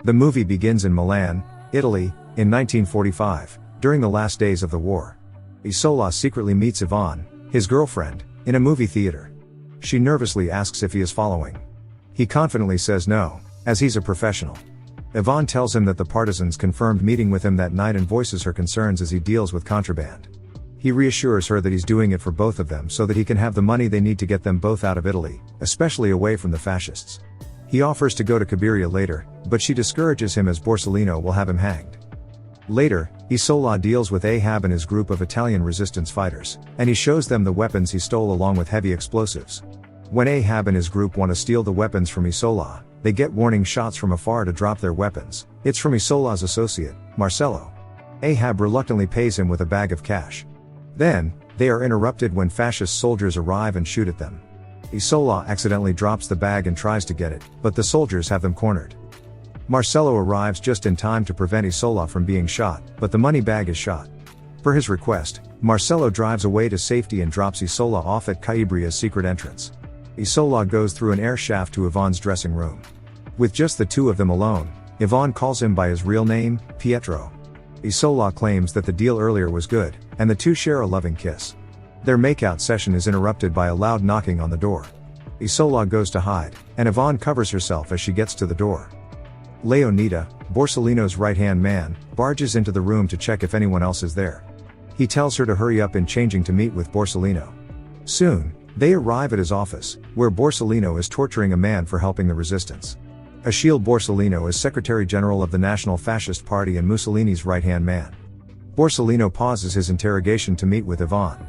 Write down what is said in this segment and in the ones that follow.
The movie begins in Milan, Italy, in 1945, during the last days of the war. Isola secretly meets Yvonne, his girlfriend, in a movie theater. She nervously asks if he is following. He confidently says no, as he's a professional. Yvonne tells him that the partisans confirmed meeting with him that night and voices her concerns as he deals with contraband. He reassures her that he's doing it for both of them so that he can have the money they need to get them both out of Italy, especially away from the fascists. He offers to go to Cabiria later, but she discourages him as Borsellino will have him hanged. Later, Isola deals with Ahab and his group of Italian resistance fighters, and he shows them the weapons he stole along with heavy explosives. When Ahab and his group want to steal the weapons from Isola, they get warning shots from afar to drop their weapons. It's from Isola's associate, Marcello. Ahab reluctantly pays him with a bag of cash. Then, they are interrupted when fascist soldiers arrive and shoot at them. Isola accidentally drops the bag and tries to get it, but the soldiers have them cornered. Marcello arrives just in time to prevent Isola from being shot, but the money bag is shot. Per his request, Marcello drives away to safety and drops Isola off at Cabibria's secret entrance. Isola goes through an air shaft to Yvonne's dressing room. With just the two of them alone, Yvonne calls him by his real name, Pietro. Isola claims that the deal earlier was good, and the two share a loving kiss. Their makeout session is interrupted by a loud knocking on the door. Isola goes to hide, and Yvonne covers herself as she gets to the door. Leonida, Borsellino's right-hand man, barges into the room to check if anyone else is there. He tells her to hurry up in changing to meet with Borsellino. Soon, they arrive at his office, where Borsellino is torturing a man for helping the resistance. Achille Borsellino is Secretary General of the National Fascist Party and Mussolini's right-hand man. Borsellino pauses his interrogation to meet with Yvonne.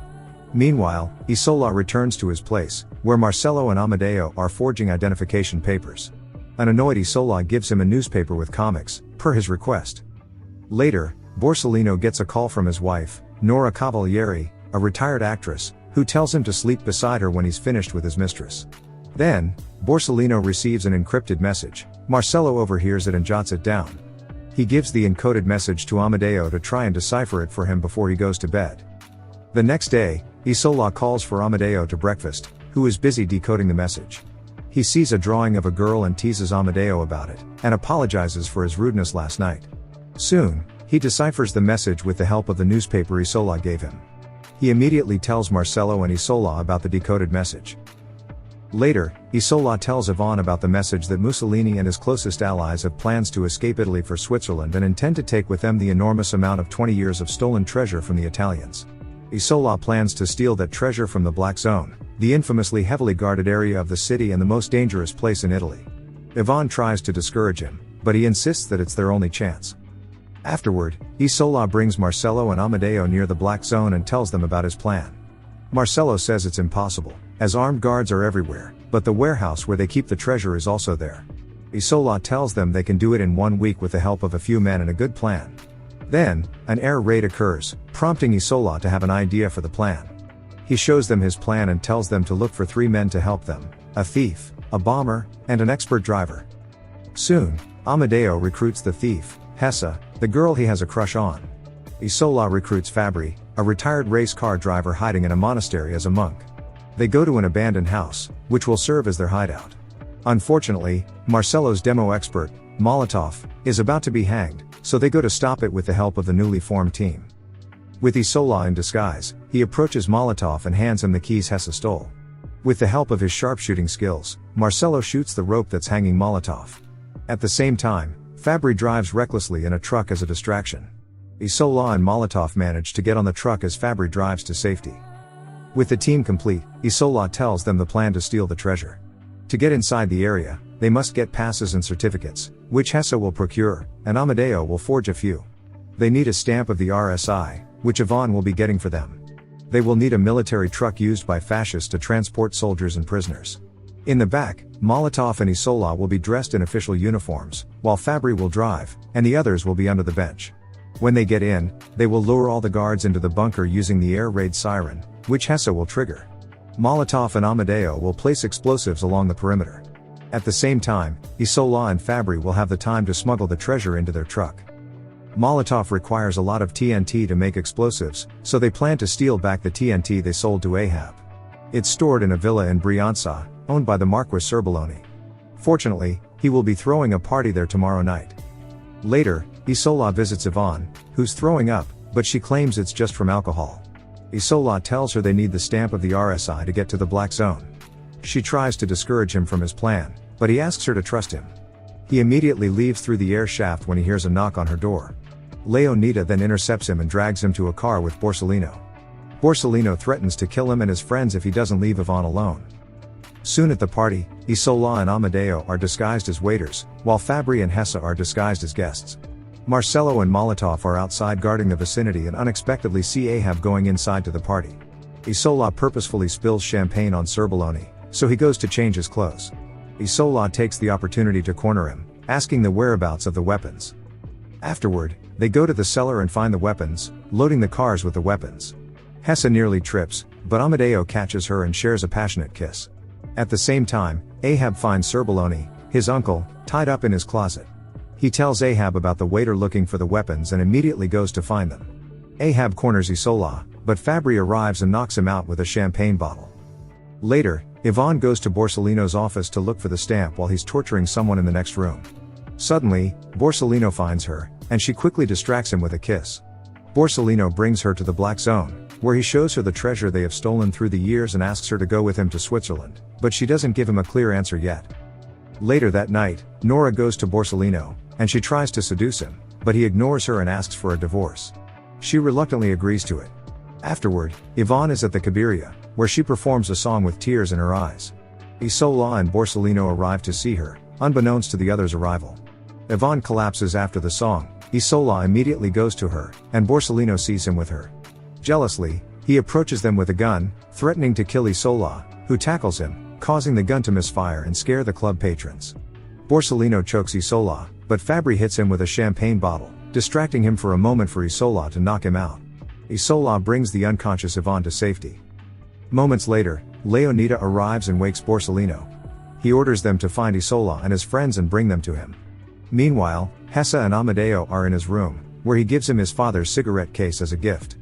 Meanwhile, Isola returns to his place, where Marcello and Amadeo are forging identification papers. An annoyed Isola gives him a newspaper with comics, per his request. Later, Borsellino gets a call from his wife, Nora Cavalieri, a retired actress, who tells him to sleep beside her when he's finished with his mistress. Then, Borsellino receives an encrypted message. Marcello overhears it and jots it down. He gives the encoded message to Amadeo to try and decipher it for him before he goes to bed. The next day, Isola calls for Amadeo to breakfast, who is busy decoding the message. He sees a drawing of a girl and teases Amadeo about it, and apologizes for his rudeness last night. Soon, he deciphers the message with the help of the newspaper Isola gave him. He immediately tells Marcello and Isola about the decoded message. Later, Isola tells Yvonne about the message that Mussolini and his closest allies have plans to escape Italy for Switzerland and intend to take with them the enormous amount of 20 years of stolen treasure from the Italians. Isola plans to steal that treasure from the Black Zone, the infamously heavily guarded area of the city and the most dangerous place in Italy. Yvonne tries to discourage him, but he insists that it's their only chance. Afterward, Isola brings Marcello and Amadeo near the Black Zone and tells them about his plan. Marcello says it's impossible, as armed guards are everywhere, but the warehouse where they keep the treasure is also there. Isola tells them they can do it in 1 week with the help of a few men and a good plan. Then, an air raid occurs, prompting Isola to have an idea for the plan. He shows them his plan and tells them to look for 3 men to help them: a thief, a bomber, and an expert driver. Soon, Amadeo recruits the thief, Hessa, the girl he has a crush on. Isola recruits Fabri, a retired race car driver hiding in a monastery as a monk. They go to an abandoned house, which will serve as their hideout. Unfortunately, Marcello's demo expert, Molotov, is about to be hanged, so they go to stop it with the help of the newly formed team. With Isola in disguise, he approaches Molotov and hands him the keys Hessa stole. With the help of his sharpshooting skills, Marcello shoots the rope that's hanging Molotov. At the same time, Fabri drives recklessly in a truck as a distraction. Isola and Molotov manage to get on the truck as Fabri drives to safety. With the team complete, Isola tells them the plan to steal the treasure. To get inside the area, they must get passes and certificates, which Hessa will procure, and Amadeo will forge a few. They need a stamp of the RSI, which Yvonne will be getting for them. They will need a military truck used by fascists to transport soldiers and prisoners. In the back, Molotov and Isola will be dressed in official uniforms, while Fabri will drive, and the others will be under the bench. When they get in, they will lure all the guards into the bunker using the air raid siren, which Hessa will trigger. Molotov and Amadeo will place explosives along the perimeter. At the same time, Isola and Fabri will have the time to smuggle the treasure into their truck. Molotov requires a lot of TNT to make explosives, so they plan to steal back the TNT they sold to Ahab. It's stored in a villa in Brianza, owned by the Marquis Cerboloni. Fortunately, He will be throwing a party there tomorrow night. Later, Isola visits Yvonne, who's throwing up, but she claims it's just from alcohol. Isola tells her they need the stamp of the RSI to get to the Black Zone. She tries to discourage him from his plan, but he asks her to trust him. He immediately leaves through the air shaft when he hears a knock on her door. Leonida then intercepts him and drags him to a car with Borsellino. Borsellino threatens to kill him and his friends if he doesn't leave Yvonne alone. Soon at the party, Isola and Amadeo are disguised as waiters, while Fabri and Hesse are disguised as guests. Marcello and Molotov are outside guarding the vicinity and unexpectedly see Ahab going inside to the party. Isola purposefully spills champagne on Cerboloni, so he goes to change his clothes. Isola takes the opportunity to corner him, asking the whereabouts of the weapons. Afterward, they go to the cellar and find the weapons, loading the cars with the weapons. Hesse nearly trips, but Amadeo catches her and shares a passionate kiss. At the same time, Ahab finds Cerboloni, his uncle, tied up in his closet. He tells Ahab about the waiter looking for the weapons and immediately goes to find them. Ahab corners Isola, but Fabri arrives and knocks him out with a champagne bottle. Later, Yvonne goes to Borsellino's office to look for the stamp while he's torturing someone in the next room. Suddenly, Borsellino finds her, and she quickly distracts him with a kiss. Borsellino brings her to the Black Zone, where he shows her the treasure they have stolen through the years and asks her to go with him to Switzerland, but she doesn't give him a clear answer yet. Later that night, Nora goes to Borsellino, and she tries to seduce him, but he ignores her and asks for a divorce. She reluctantly agrees to it. Afterward, Yvonne is at the Cabiria, where she performs a song with tears in her eyes. Isola and Borsellino arrive to see her, unbeknownst to the others' arrival. Yvonne collapses after the song. Isola immediately goes to her, and Borsellino sees him with her. Jealously, he approaches them with a gun, threatening to kill Isola, who tackles him, causing the gun to misfire and scare the club patrons. Borsellino chokes Isola, but Fabri hits him with a champagne bottle, distracting him for a moment for Isola to knock him out. Isola brings the unconscious Yvonne to safety. Moments later, Leonida arrives and wakes Borsellino. He orders them to find Isola and his friends and bring them to him. Meanwhile, Hesse and Amadeo are in his room, where he gives him his father's cigarette case as a gift.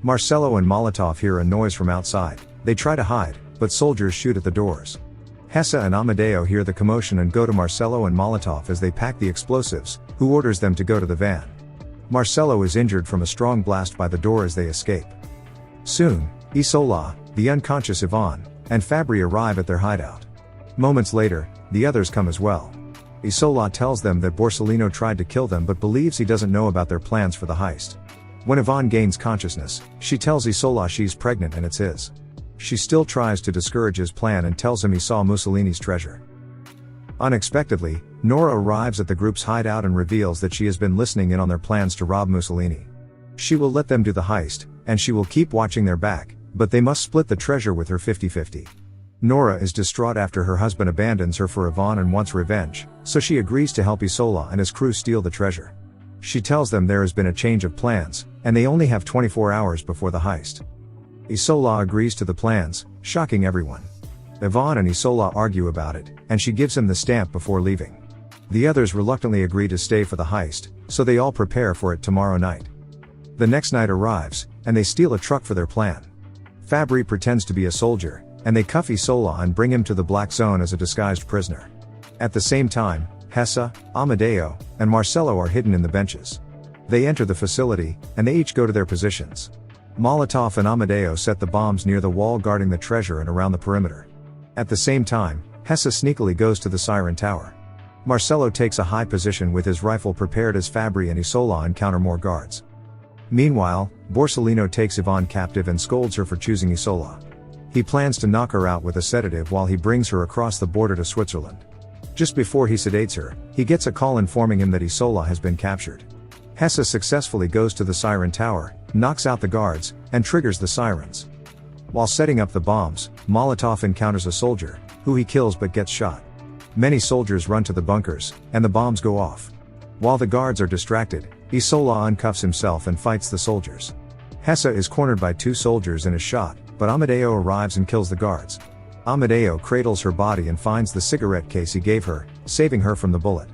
Marcello and Molotov hear a noise from outside. They try to hide, but soldiers shoot at the doors. Hesse and Amadeo hear the commotion and go to Marcello and Molotov as they pack the explosives, who orders them to go to the van. Marcello is injured from a strong blast by the door as they escape. Soon, Isola, the unconscious Yvonne, and Fabri arrive at their hideout. Moments later, the others come as well. Isola tells them that Borsellino tried to kill them but believes he doesn't know about their plans for the heist. When Yvonne gains consciousness, she tells Isola she's pregnant and it's his. She still tries to discourage his plan and tells him he saw Mussolini's treasure. Unexpectedly, Nora arrives at the group's hideout and reveals that she has been listening in on their plans to rob Mussolini. She will let them do the heist, and she will keep watching their back, but they must split the treasure with her 50-50. Nora is distraught after her husband abandons her for Yvonne and wants revenge, so she agrees to help Isola and his crew steal the treasure. She tells them there has been a change of plans, and they only have 24 hours before the heist. Isola agrees to the plans, shocking everyone. Yvonne and Isola argue about it, and she gives him the stamp before leaving. The others reluctantly agree to stay for the heist, so they all prepare for it tomorrow night. The next night arrives, and they steal a truck for their plan. Fabri pretends to be a soldier, and they cuff Isola and bring him to the Black Zone as a disguised prisoner. At the same time, Hesse, Amadeo, and Marcello are hidden in the benches. They enter the facility, and they each go to their positions. Molotov and Amadeo set the bombs near the wall guarding the treasure and around the perimeter. At the same time, Hesse sneakily goes to the Siren Tower. Marcello takes a high position with his rifle prepared as Fabri and Isola encounter more guards. Meanwhile, Borsellino takes Yvonne captive and scolds her for choosing Isola. He plans to knock her out with a sedative while he brings her across the border to Switzerland. Just before he sedates her, he gets a call informing him that Isola has been captured. Hesse successfully goes to the Siren Tower, knocks out the guards, and triggers the sirens. While setting up the bombs, Molotov encounters a soldier, who he kills but gets shot. Many soldiers run to the bunkers, and the bombs go off. While the guards are distracted, Isola uncuffs himself and fights the soldiers. Hesse is cornered by two soldiers and is shot, but Amadeo arrives and kills the guards. Amadeo cradles her body and finds the cigarette case he gave her, saving her from the bullet.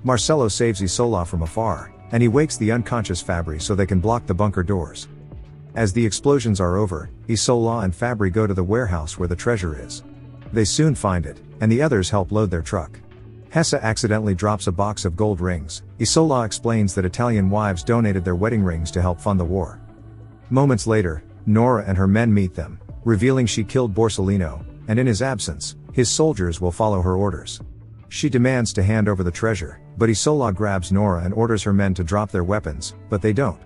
Marcello saves Isola from afar, and he wakes the unconscious Fabri so they can block the bunker doors. As the explosions are over, Isola and Fabri go to the warehouse where the treasure is. They soon find it, and the others help load their truck. Hessa accidentally drops a box of gold rings. Isola explains that Italian wives donated their wedding rings to help fund the war. Moments later, Nora and her men meet them, revealing she killed Borsellino, and in his absence, his soldiers will follow her orders. She demands to hand over the treasure, but Isola grabs Nora and orders her men to drop their weapons, but they don't.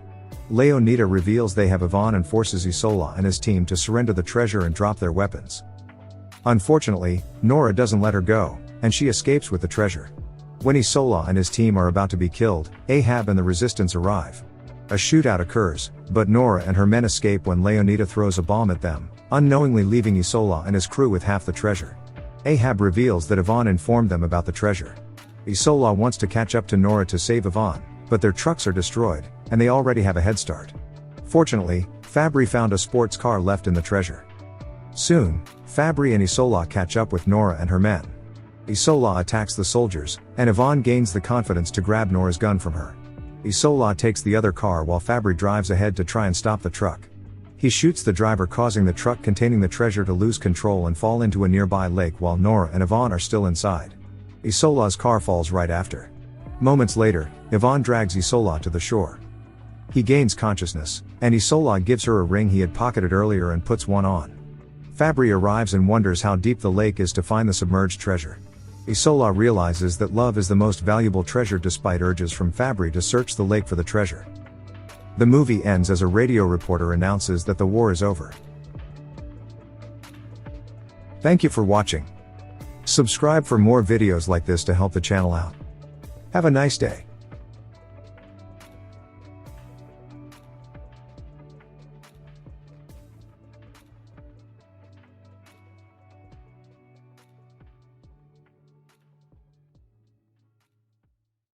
Leonida reveals they have Ivan and forces Isola and his team to surrender the treasure and drop their weapons. Unfortunately, Nora doesn't let her go, and she escapes with the treasure. When Isola and his team are about to be killed, Ahab and the resistance arrive. A shootout occurs, but Nora and her men escape when Leonida throws a bomb at them, unknowingly leaving Isola and his crew with half the treasure. Ahab reveals that Ivan informed them about the treasure. Isola wants to catch up to Nora to save Ivan, but their trucks are destroyed, and they already have a head start. Fortunately, Fabri found a sports car left in the treasure. Soon, Fabri and Isola catch up with Nora and her men. Isola attacks the soldiers, and Ivan gains the confidence to grab Nora's gun from her. Isola takes the other car while Fabri drives ahead to try and stop the truck. He shoots the driver, causing the truck containing the treasure to lose control and fall into a nearby lake while Nora and Ivan are still inside. Isola's car falls right after. Moments later, Ivan drags Isola to the shore. He gains consciousness, and Isola gives her a ring he had pocketed earlier and puts one on. Fabri arrives and wonders how deep the lake is to find the submerged treasure. Isola realizes that love is the most valuable treasure despite urges from Fabri to search the lake for the treasure. The movie ends as a radio reporter announces that the war is over. Thank you for watching. Subscribe for more videos like this to help the channel out. Have a nice day.